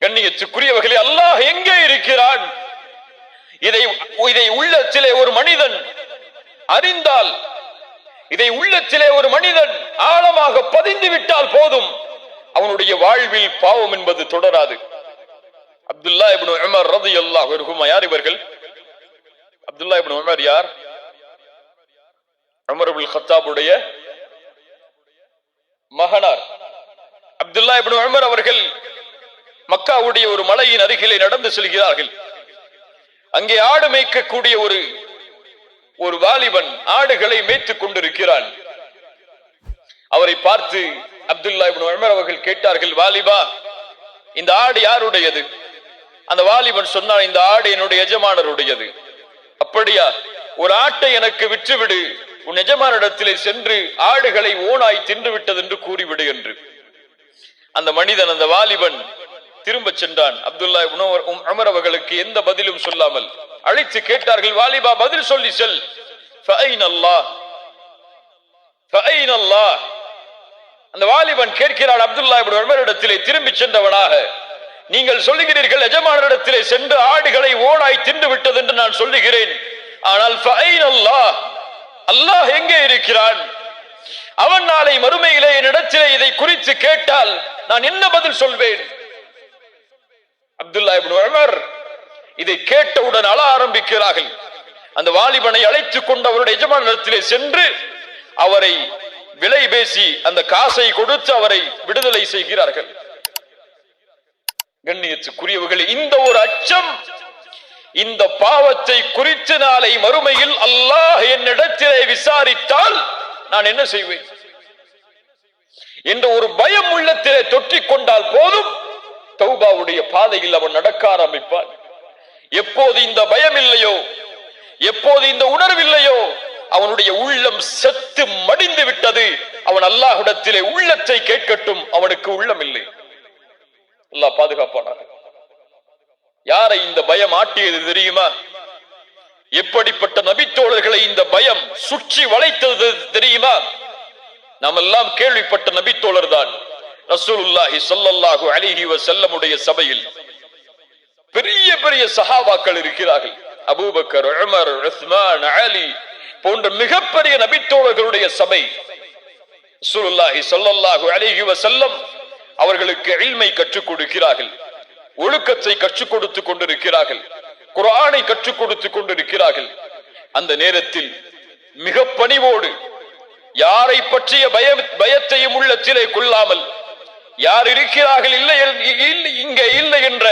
கண்ணியத்துக்குரியவர்களே, அல்லாஹ் எங்கே இருக்கிறான்? இதை உள்ளத்திலே ஒரு மனிதன் அறிந்தால், இதை உள்ளத்திலே ஒரு மனிதன் ஆழமாக பதிந்து விட்டால் போதும், அவனுடைய வாழ்வில் பாவம் என்பது தொடராது. அப்துல்லா இப்னு உமர் ரலியல்லாஹு அன்ஹுமா யார் இவர்கள்? அப்துல்லா இப்னு உமர் யார்? உமர் இப்னு கத்தாபுடைய மகனார். அப்துல்லா இப்னு உமர் அவர்கள் மக்காவுடைய ஒரு மலையின் அருகிலே நடந்து செல்கிறார்கள். அங்கே ஆடு மேய்க்கக்கூடிய ஒரு வாலிபன் ஆடுகளை மேய்த்துக் கொண்டிருக்கிறான். அவரை பார்த்து அப்துல்லா இப்னு உமர் அவர்கள் கேட்டார்கள், வாலிபா, இந்த ஆடு யாருடையது? அந்த வாலிபன் சொன்னான், இந்த ஆடு என்னுடைய எஜமானருடையது. அப்படியா? ஒரு ஆட்டை எனக்கு விற்றுவிடு, உன் எஜமானிடத்திலே சென்று ஆடுகளை ஓனாய் தின்று விட்டது என்று கூறிவிடு என்று. அந்த மனிதன், அந்த வாலிபன் திரும்ப சென்றான். அப்துல்லா இப்னு உமர் அவர்களுக்கு எந்த பதிலும் சொல்லாமல் அழைத்து கேட்டார்கள், வாலிபா, பதில் சொல்லி செல். அந்த வாலிபன் கேட்கிறான் அப்துல்லா இப்னு உமரிடத்திலே திரும்பி சென்றவனாக, நீங்கள் சொல்லுகிறீர்கள் எஜமானரிடத்திலே சென்று ஆடுகளை ஓனாய் தின்று விட்டது என்று நான் சொல்லுகிறேன், ஆனால் அல்லாஹ் எங்கே இருக்கிறான்? அவன் நாளை மறுமையிலே என்னிடத்திலே இதை குறித்து கேட்டால் நான் என்ன பதில் சொல்வேன்? அப்துல்லா இப்னு உமர் இதை கேட்டவுடன் அழ ஆரம்பிக்கிறார்கள். அந்த வாலிபனை அழைத்துக் கொண்டு அவருடைய எஜமானரிடத்திலே சென்று அவரை விலை பேசி அந்த காசை கொடுத்து அவரை விடுதலை செய்கிறார்கள். கண்ணியத்துக்குரியவர்களே, இந்த ஒரு அச்சம், இந்த பாவத்தை குறித்து நாளை மறுமையில் அல்லாஹ் என்னிடத்திலே விசாரித்தால் நான் என்ன செய்வேன் என்ற ஒரு பயம் உள்ளத்திலே தொற்றிக் கொண்டால் போதும், தௌபாவுடைய பாதையில் அவன் நடக்க ஆரம்பிப்பான். எப்போது இந்த பயம் இல்லையோ, எப்போது இந்த உணர்வில்லையோ, அவனுடைய உள்ளம் செத்து மடிந்து விட்டது. அவன் அல்லாஹ்விடத்திலே உள்ளத்தை கேட்கட்டும், அவனுக்கு உள்ளம் இல்லை. அல்லாஹ் பாதுகாப்பானாக. யாரை இந்த பயம் ஆட்டியது தெரியுமா? எப்படிப்பட்ட நபித்தோழர்களை இந்த பயம் சுற்றி வளைத்தது தெரியுமா? நாம் எல்லாம் கேள்விப்பட்ட நபித்தோழர் தான் ரசூலுல்லாஹி ஸல்லல்லாஹு அலைஹி வஸல்லமுடைய சபையில் பெரிய பெரிய சஹாபாக்கள் இருக்கிறார்கள். அபூபக்கர், உமர், உஸ்மான், அலி போன்ற மிகப்பெரிய நபித்தோழர்களுடைய சபை. ரசூலுல்லாஹி ஸல்லல்லாஹு அலைஹி வஸல்லம் அவர்களுக்கு இல்மை கற்றுக் கொடுக்கிறார்கள், ஒழுக்கத்தை கற்றுக் கொடுத்துக் கொண்டிருக்கிறார்கள், குர்ஆனை கற்றுக் கொடுத்துக் கொண்டிருக்கிறார்கள். அந்த நேரத்தில் மிக பணிவோடு, யாரை பற்றிய பயத்தையும் உள்ளத்திலே கொள்ளாமல், யார் இருக்கிறார்கள் இங்கே இல்லை என்ற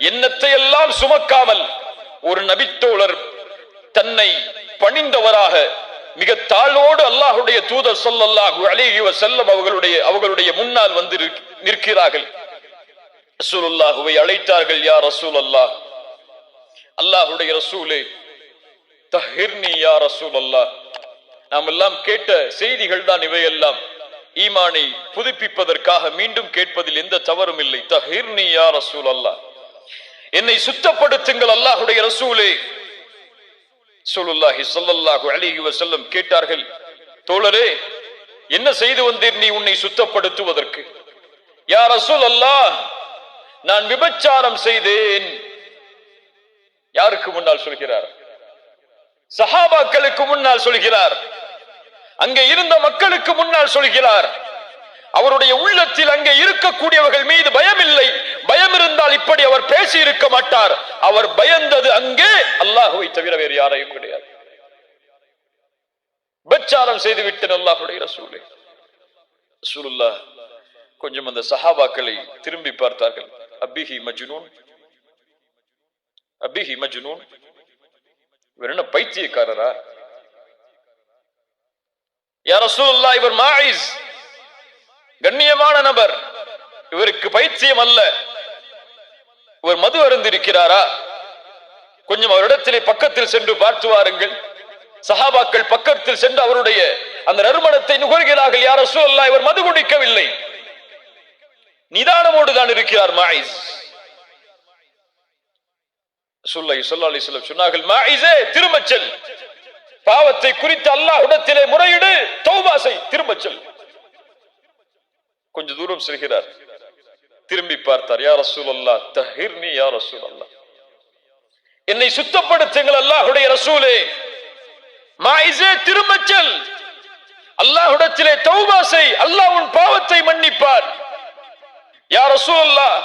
எண்ணத்தை எல்லாம் சுமக்காமல், ஒரு நபித்தோழர் தன்னை பணிந்தவராக மிக தாழ்வோடு அல்லாஹ்வுடைய தூதர் ஸல்லல்லாஹு அலைஹி வஸல்லம் அவர்களுடைய முன்னால் வந்து நிற்கிறார்கள். ரசூலுல்லாஹ்வை அழைத்தார்கள். யா ரசூலல்லாஹ், அல்லாஹ்வுடைய ரசூலே, தஹிர்னி யா ரசூலல்லாஹ். நாம் எல்லாம் கேட்ட செய்திகள் தான் இவையெல்லாம். ஈமானை புதுப்பிப்பதற்காக மீண்டும் கேட்பதில் எந்த தவறும் இல்லை. தஹிர்னி யா ரசூலல்லாஹ், என்னை சுத்தப்படுத்துங்கள் அல்லாஹ்வுடைய ரசூலே. ரசூலுல்லாஹி ஸல்லல்லாஹு அலைஹி வஸல்லம் கேட்டார்கள், தோழரே, என்ன செய்து வந்தீர் நீ உன்னை சுத்தப்படுத்துவதற்கு? யா ரசூலல்லாஹ், நான் விபச்சாரம் செய்தேன். யாருக்கு முன்னால் சொல்கிறார்? சஹாபாக்களுக்கு முன்னால் சொல்கிறார். அங்கே இருந்த மக்களுக்கு முன்னால் சொல்கிறார். அவருடைய உள்ளத்தில் அங்கே இருக்கக்கூடியவர்கள் மீது பயம் இல்லை. பயம் இருந்தால் இப்படி அவர் பேசி இருக்க மாட்டார். அவர் பயந்தது அங்கே அல்லாஹ்வை தவிர வேறு யாரையும் கிடையாது. விபச்சாரம் செய்து விட்டேன் அல்லாஹ்வுடைய ரசூலே. ரசூலுல்லாஹ் கொஞ்சம் அந்த சஹாபாக்களை திரும்பி பார்த்தார்கள். அபிஹி மஜ்னூன், அபிஹி மஜ்னூன், இவர் என்ன பைத்தியக்காரரா? யா ரசூலுல்லாஹ், இவர் மாயிஸ், கண்ணியமான நபர், இவருக்கு பைத்தியம் அல்ல. இவர் மது அருந்திருக்கிறாரா? கொஞ்சம் அவரிடத்திலே பக்கத்தில் சென்று பார்த்து வாருங்கள். சஹாபாக்கள் பக்கத்தில் சென்று அவருடைய அந்த நறுமணத்தை நுகர்கிறார்கள். யா ரசூலுல்லாஹ், இவர் மது குடிக்கவில்லை, நிதானமோடு தான் இருக்கிறார் மாயிஸ். ரசூலுல்லாஹி ஸல்லல்லாஹு அலைஹி வஸல்லம் சொன்னார்கள், மாயிஸே, திரும்பச் செல், பாவத்தை குறித்து அல்லாஹ்விடத்திலே முறையிடு, தௌபா செய், திரும்பச் செல். கொஞ்ச தூரம் செல்கிறார், திரும்பி பார்த்தார். யா ரசூலல்லாஹ் தஹிர்னி யா ரசூலல்லாஹ், என்னை சுத்தப்படுத்துங்கள் அல்லாஹ்வுடைய ரசூலே. மாயிஸே திரும்பச் செல், அல்லாஹ்விடத்திலே தௌபா செய், அல்லாஹ் உன் பாவத்தை மன்னிப்பார். யா ரசூலல்லாஹ்,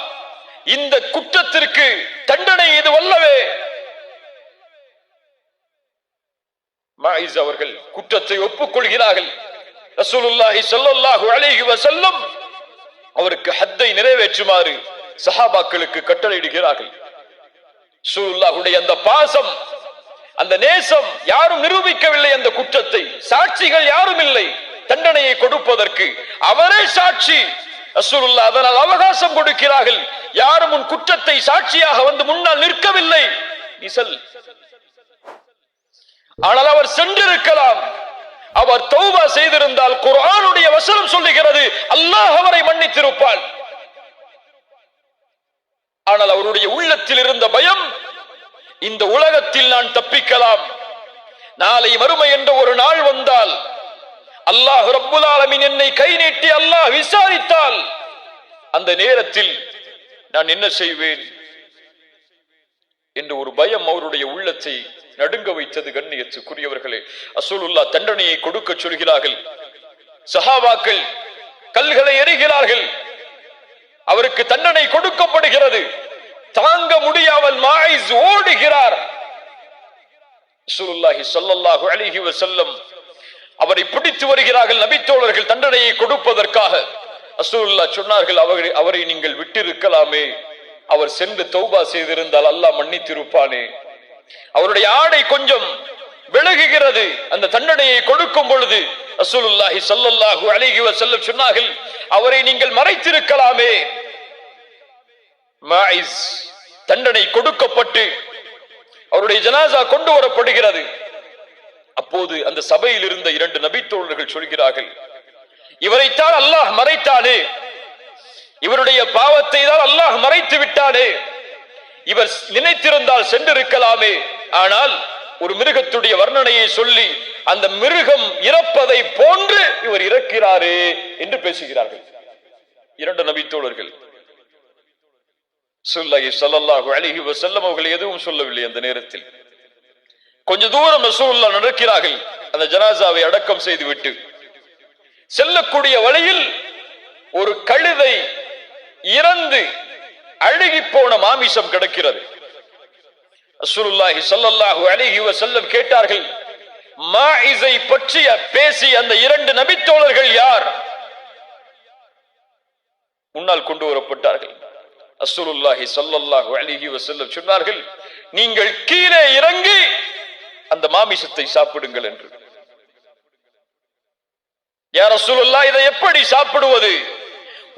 இந்த குற்றத்திற்கு தண்டனை இது வல்லவே. மாயிஸ் அவர்கள் குற்றத்தை ஒப்புக்கொள்கிறார்கள். ரசூலுல்லாஹி ஸல்லல்லாஹு அலைஹி வஸல்லம் அவருக்கு ஹத்தை நிறைவேற்றுமாறு சஹாபாக்களுக்கு கட்டளையிடுகிறார்கள். ரசூலுல்லாஹுடைய அந்த பாசம், அந்த நேசம் யாரும் நிரூபிக்கவில்லை. அந்த குற்றத்தை சாட்சிகள் யாரும் இல்லை தண்டனையை கொடுப்பதற்கு, அவரே சாட்சி. ரசூலுல்லாஹ் அதனால் அவகாசம் கொடுக்கிறார்கள். யாரும் உன் குற்றத்தை சாட்சியாக வந்து முன்னால் நிற்கவில்லை, நீ செல். ஆனால் அவர் சென்றிருக்கலாம். அவர் தௌபா செய்திருந்தால் குர்ஆனுடைய வசனம் சொல்லுகிறது அல்லாஹ் அவரை மன்னித்திருப்பான். ஆனால் அவருடைய உள்ளத்தில் இருந்த பயம், இந்த உலகத்தில் நான் தப்பிக்கலாம், நாளை மறுமை என்ற ஒரு நாள் வந்தால் அல்லாஹ் ரப்புல் ஆலமீன் என்னை கை நீட்டி அல்லாஹ் விசாரித்தால் அந்த நேரத்தில் நான் என்ன செய்வேன் என்ற ஒரு பயம் அவருடைய உள்ளத்தை நடுங்க வைத்தது. கண்ணியத்துக்குரியவர்களே, ரசூலுல்லாஹ் தண்டனையை கொடுக்க சொல்கிறார்கள். சஹாபாக்கள் கல்களை எறிகிறார்கள். அவருக்கு தண்டனை கொடுக்கப்படுகிறது. தாங்க முடியாமல் மாயிஸ் ஓடுகிறார். ரசூலுல்லாஹி ஸல்லல்லாஹு அலைஹி வஸல்லம் அவரை பிடித்து வருகிறார்கள் நபித்தோழர்கள் தண்டனையை கொடுப்பதற்காக. ரசூலுல்லாஹ் சொன்னார்கள், அவரை நீங்கள் விட்டிருக்கலாமே, அவர் சென்று தௌபா செய்திருந்தால் அல்லாஹ் மன்னித்திருப்பானே. அவருடைய ஆடை கொஞ்சம் விலகுகிறது. அந்த தண்டனையை கொடுக்கும் பொழுது ரசூலுல்லாஹி ஸல்லல்லாஹு அலைஹி வஸல்லம் சொன்னார்கள், அவரை நீங்கள் மறைத்திருக்கலாமே. மாயிஸ் தண்டனை கொடுக்கப்பட்டு அவருடைய ஜனாசா கொண்டு வரப்படுகிறது. அப்போது அந்த சபையில் இருந்த 2 நபித்தோழர்கள் சொல்கிறார்கள், இவரைத்தான் அல்லாஹ் மறைத்தானே, இவருடைய பாவத்தை தான் அல்லாஹ் மறைத்து விட்டானே, இவர் நினைத்திருந்தால் சென்றிருக்கலாமே. ஆனால் ஒரு மிருகத்துடைய வர்ணனையை சொல்லி அந்த மிருகம் இறப்பதை போன்று இவர் இறக்கிறாரே என்று பேசுகிறார்கள் 2 நபித்தோழர்கள். ஸல்லல்லாஹு அலைஹி வஸல்லம் அவர்கள் எதுவும் சொல்லவில்லை. அந்த நேரத்தில் கொஞ்ச தூரம் ரசூலுல்லாஹ் நடக்கிறார்கள். அந்த ஜனாசாவை அடக்கம் செய்துவிட்டு செல்லக்கூடிய வழியில் ஒரு கழுதை இறந்து அழுகி போன மாமிசம் கிடக்கிறது. ரசூலுல்லாஹி ஸல்லல்லாஹு அலைஹி வஸல்லம் கேட்டார்கள், மாயிஸை பற்றி பேசி அந்த 2 நபித்தோழர்கள் யார்? முன்னால் கொண்டு வரப்பட்டார்கள். ரசூலுல்லாஹி ஸல்லல்லாஹு அலைஹி வஸல்லம் சொன்னார்கள், நீங்கள் கீழே இறங்கி அந்த மாமிசத்தை சாப்பிடுங்கள் என்று. யா ரசூலுல்லாஹ், இதை எப்படி சாப்பிடுவது?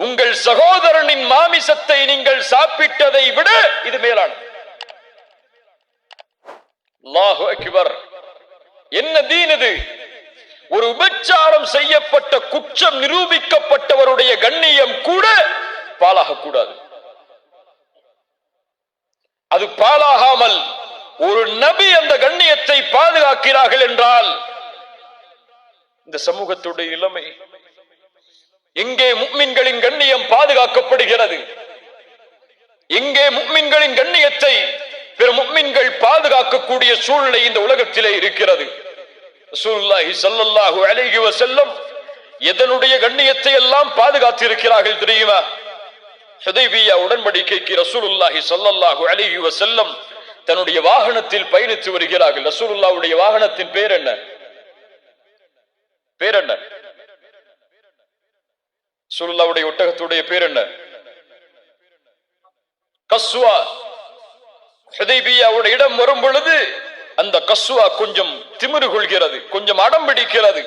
உங்கள் சகோதரனின் மாமிசத்தை நீங்கள் சாப்பிட்டதை விட இது மேலான. அல்லாஹு அக்பர், என்ன தீன் இது? ஒரு விபச்சாரம் செய்யப்பட்ட குற்றம் நிரூபிக்கப்பட்டவருடைய கண்ணியம் கூட பாழாக கூடாது. அது பாழாகாமல் ஒரு நபி அந்த கண்ணியத்தை பாதுகாக்கிறார்கள் என்றால் இந்த சமூகத்துடைய நிலைமை எங்கே முஃமின்களின் கண்ணியம் பாதுகாக்கப்படுகிறது? எங்கே முஃமின்களின் கண்ணியத்தை பிற முஃமின்கள் பாதுகாக்கக்கூடிய சூழ்நிலை இந்த உலகத்திலே இருக்கிறது? ரசூலுல்லாஹி ஸல்லல்லாஹு அலைஹி வஸல்லம் எதனுடைய கண்ணியத்தை எல்லாம் பாதுகாத்து இருக்கிறார்கள் தெரியுமா? ஹுதைபியா உடன்படிக்கைக்கு ரசூலுல்லாஹி ஸல்லல்லாஹு அலைஹி வஸல்லம் தன்னுடைய வாகனத்தில் பயணித்து வருகிறார்கள். ரசூலுல்லாஹ்வுடைய வாகனத்தின் பேர் என்ன? ரசூலுல்லாஹ்வுடைய ஒட்டகத்துடைய பேர் என்ன? கஸ்வா. ஹுதைபியாவுடைய இடம் வரும் பொழுது அந்த கஸ்வா கொஞ்சம் திமிரு கொள்கிறது, கொஞ்சம் அடம் பிடிக்கிறது.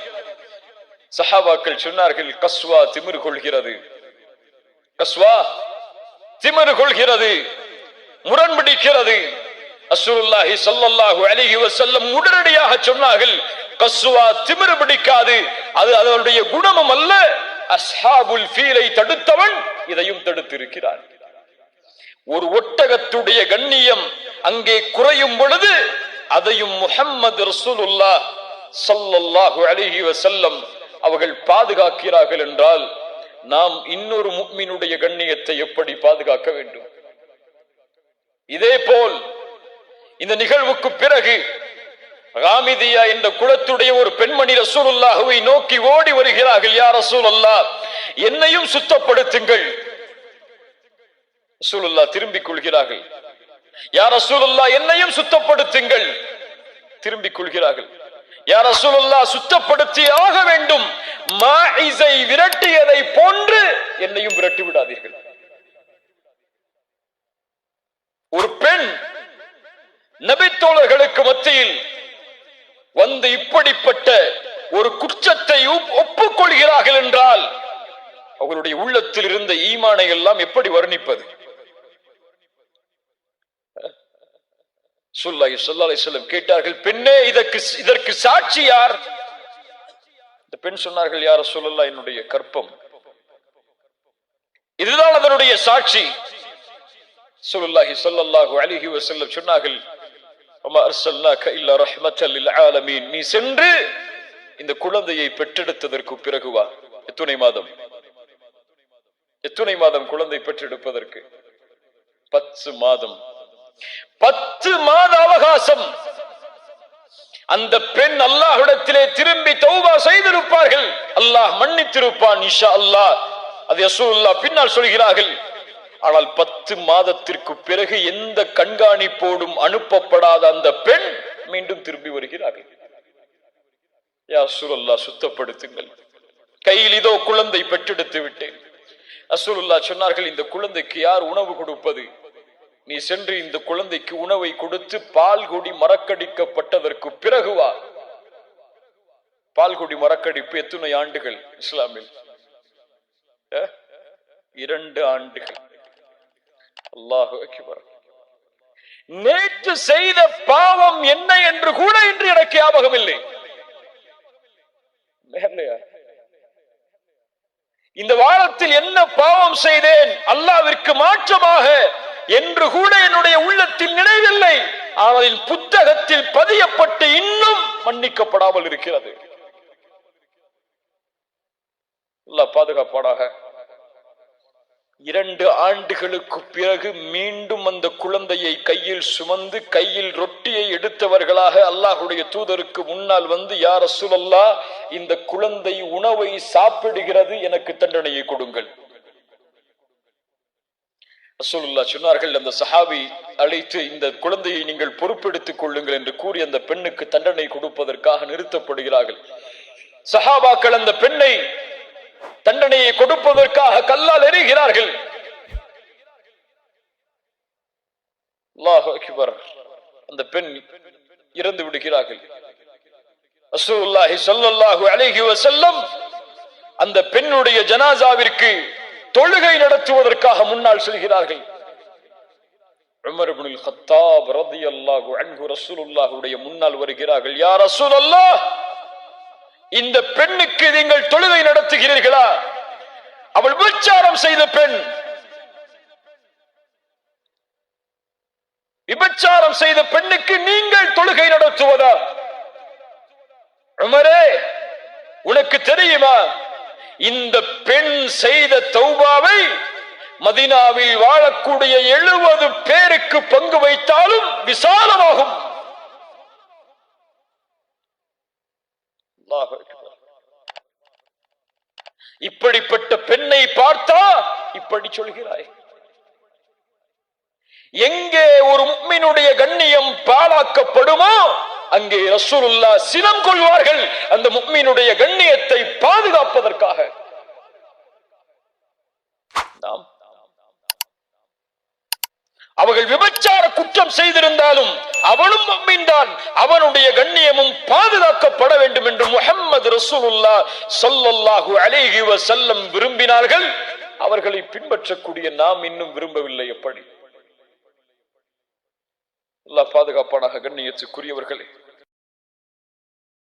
சஹாபாக்கள் சொன்னார்கள், கஸ்வா திமிரு கொள்கிறது, கஸ்வா திமிரு கொள்கிறது, முரண்பிடிக்கிறது. ரசூலுல்லாஹி ஸல்லல்லாஹு அலைஹி வஸல்லம் உடனடியாக சொன்னார்கள், கஸ்வா திமிரு பிடிக்காது, அது அதனுடைய குணமும் அல்ல. அஸ்ஹாபுல் ஃபீலை தடுத்தவன் இதையும் தடுத்திருக்கிறான். ஒரு ஒட்டகத்துடைய கண்ணியம் அங்கே குறையும் பொழுது அதையும் முஹம்மது ரசூலுல்லாஹ் ஸல்லல்லாஹு அலைஹி வஸல்லம் அவர்கள் பாதுகாக்கிறார்கள் என்றால் நாம் இன்னொரு முஃமினுடைய கண்ணியத்தை எப்படி பாதுகாக்க வேண்டும்? இதே போல் இந்த நிகழ்வுக்கு பிறகு ராமிதியா என்ற குலத்துடைய ஒரு பெண்மணி ரசூலுல்லாஹ்வை நோக்கி ஓடி வருகிறார்கள். யா ரசூலல்லாஹ், என்னையும் சுத்தப்படுத்துங்கள். ரசூலுல்லாஹ் திரும்பிக் கொள்கிறார்கள். யா ரசூலுல்லாஹ், என்னையும் சுத்தப்படுத்துங்கள். திரும்பிக் கொள்கிறார்கள். யா ரசூலுல்லாஹ், சுத்தப்படுத்தி ஆக வேண்டும். மாஇஸை விரட்டியதை போன்று என்னையும் விரட்டி விடாதீர்கள். ஒரு பெண் நபித்தோழர்களுக்கு மத்தியில் வந்து இப்படிப்பட்ட ஒரு குற்றத்தை ஒப்புக்கொள்கிறார்கள் என்றால் அவர்களுடைய உள்ளத்தில் இருந்த ஈமானை எல்லாம் எப்படி வர்ணிப்பது? ஸல்லல்லாஹு அலைஹி வஸல்லம் கேட்டார்கள், பெண்ணே, இதற்கு சாட்சி யார்? இந்த பெண் சொன்னார்கள், யா ரசூலல்லாஹ், என்னுடைய கற்பம், இதுதான் அதனுடைய சாட்சி. ஸல்லல்லாஹு அலைஹி வஸல்லம் சொன்னார்கள், வமா அர்ஸல்னாக இல்லா ரஹ்மத்தல் லில் ஆலமீன். நீ சென்று இந்த குழந்தையை பெற்றெடுத்ததற்கு பிறகு வா. எத்தனை மாதம்? எத்தனை மாதம் குழந்தை பெற்றெடுப்பதற்கு? 10 மாதம். 10 மாத அவகாசம். அந்த பெண் அல்லாஹ்விடத்திலே திரும்பி தௌபா செய்திருப்பார்கள், அல்லாஹ் மன்னித்திருப்பான் இன்ஷா அல்லாஹ். அது ரசூலுல்லாஹ் பின்னால் சொல்கிறார்கள். ஆனால் 10 மாதத்திற்கு பிறகு எந்த கண்காணிப்போடும் அனுப்பப்படாத அந்த பெண் மீண்டும் திரும்பி வருகிறார்கள். யா ரசூலுல்லாஹ், சுத்தப்படுத்துங்கள், கையில் இதோ குழந்தை பெற்றெடுத்து விட்டேன். ரசூலுல்லாஹ் சொன்னார்கள், இந்த குழந்தைக்கு யார் உணவு கொடுப்பது? நீ சென்று இந்த குழந்தைக்கு உணவை கொடுத்து பால்குடி மறக்கடிக்கப்பட்டதற்கு பிறகு வா. பால்குடி மறக்கடிப்பு எத்தனை ஆண்டுகள் இஸ்லாமில்? 2 ஆண்டுகள். அல்லாஹு அக்பர். நேற்று செய்த பாவம் என்ன என்று கூட இன்று எனக்கு ஞாபகம் இல்லை. இந்த வாரத்தில் என்ன பாவம் செய்தேன் அல்லாஹ்விற்கு மாற்றமாக என்று கூட என்னுடைய உள்ளத்தில் நினைவில்லை. ஆனால் புத்தகத்தில் பதியப்பட்டு இன்னும் மன்னிக்கப்படாமல் இருக்கிறது. அல்லாஹ் பாதுகாப்பானாக. 2 ஆண்டுகளுக்கு பிறகு மீண்டும் அந்த குழந்தையை கையில் சுமந்து கையில் ரொட்டியை எடுத்தவர்களாக அல்லாஹ்வுடைய தூதருக்கு முன்னால் வந்து, யா ரசூலல்லாஹ், இந்த குழந்தை உணவை சாப்பிடுகிறது, எனக்கு தண்டனையை கொடுங்கள். ரசூலுல்லாஹ் சொன்னார்கள், அந்த சஹாபி அழைத்து, இந்த குழந்தையை நீங்கள் பொறுப்பெடுத்துக் கொள்ளுங்கள் என்று கூறி அந்த பெண்ணுக்கு தண்டனை கொடுப்பதற்காக நிறுத்தப்படுகிறார்கள். சஹாபாக்கள் அந்த பெண்ணை தண்டனையை கொடுப்பதற்காக கல்லால் எறிகிறார்கள். அல்லாஹு அக்பர். அந்த பெண் இறந்து விடுகிறார்கள். ரசூலுல்லாஹி ஸல்லல்லாஹு அலைஹி வஸல்லம் அந்த பெண்ணுடைய ஜனாசாவிற்கு தொழுகை நடத்துவதற்காக முன்னால் செல்கிறார்கள். உமர் இப்னுல் கத்தாப் ரலியல்லாஹு அன்ஹு ரசூலுல்லாஹுடைய முன்னால் வருகிறார்கள். யா ரசூலல்லாஹ், இந்த பெண்ணுக்கு நீங்கள் தொழுகை நடத்துகிறீர்களா? அவள் விபச்சாரம் செய்த பெண். விபச்சாரம் செய்த பெண்ணுக்கு நீங்கள் தொழுகை நடத்துவதா? உமரே, உனக்கு தெரியுமா, இந்த பெண் செய்த தௌபாவை மதீனாவில் வாழக்கூடிய 70 பேருக்கு பங்கு வைத்தாலும் விசாலமாகும். இப்படிப்பட்ட பெண்ணை பார்த்தா இப்படி சொல்கிறாய்? எங்கே ஒரு முஃமினுடைய கண்ணியம் பாழாக்கப்படுமோ அங்கே ரசூலுல்லாஹ் சினம் கொள்வார்கள், அந்த முஃமினுடைய கண்ணியத்தை பாதுகாப்பதற்காக. அவர்கள் விபச்சார குற்றம் செய்திருந்தாலும் அவனும் முஃமின் தான், அவனுடைய கண்ணியமும் பாதுகாக்கப்பட வேண்டும் என்று முஹம்மது ரசூலுல்லாஹ் ஸல்லல்லாஹு அலைஹி வஸல்லம் விரும்பினார்கள். அவர்களை பின்பற்றக்கூடிய நாம் இன்னும் விரும்பவில்லை. எப்படி? அல்லாஹ் பாதுகாப்பானாக. கண்ணியத்துக்குரியவர்களே,